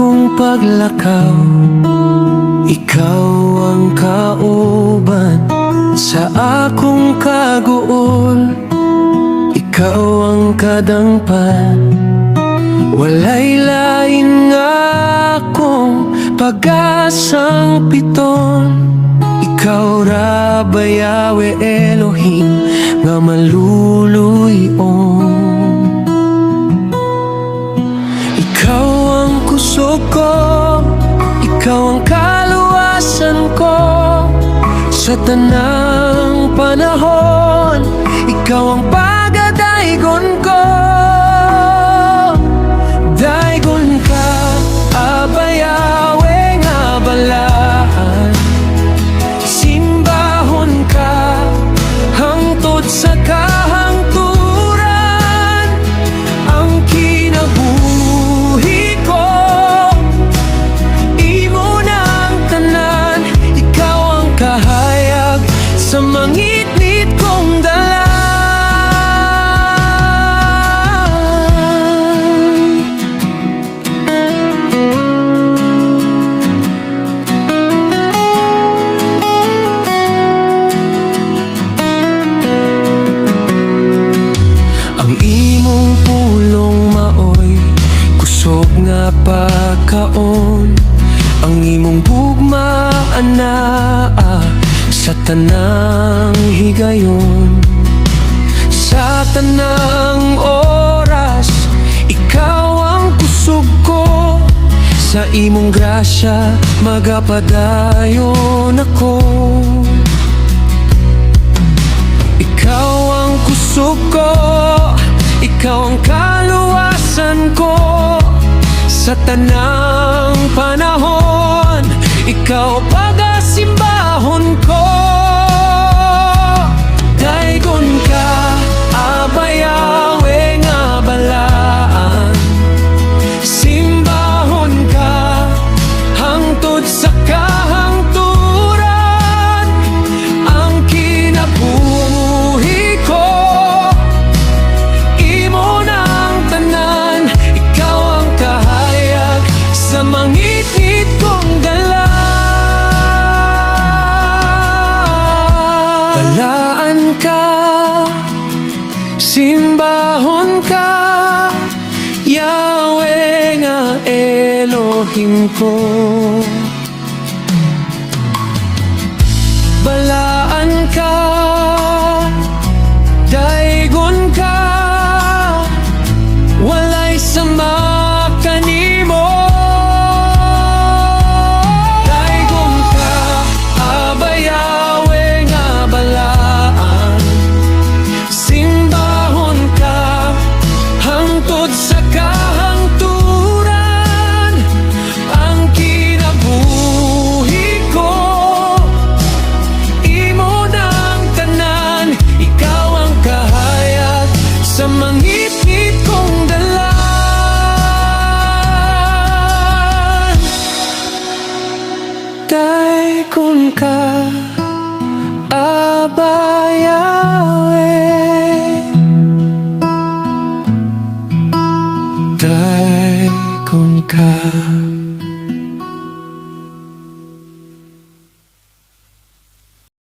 akong paglakaw, ikaw ang kauban sa akong kaguol. Ikaw ang kadangpan, walay lain nga akong pag-asang piton. Ikaw ra ba Yahweh Elohim nga maluluyon? Ikaw ang kusog ko, ikaw ang kaluwasan ko. Sa tanang panahon, ikaw ang pagadaygon ko. Daygon ka, Aba Yahweh nga balaan. Simbahon ka, hangtod sa kahangturan. Ang kinabuhi ko, imo na ang tanan. Ikaw ang kahayag sa mangitnit kong dalan. Ang imong pulong maoy kusog nga pagkaon. Ang imong bugma anaa sa tanang higayon. Sa tanang oras, ikaw ang kusog ko. Sa imong grasya, magapadayon ako. Ikaw ang kusog ko, ikaw ang kaluwasan ko. Sa tanang panahon, ikaw pag-asimbahon ko. Daygon ka, Aba Yahweh nga balaan. Simbahon ka, hangtod sa kahangturan. Ang kinabuhi ko, imo na ang tanan. Ikaw ang kahayag sa mangitnit kong dalan. Balaan ka, simbahon ka, Yahweh nga Elohim ko.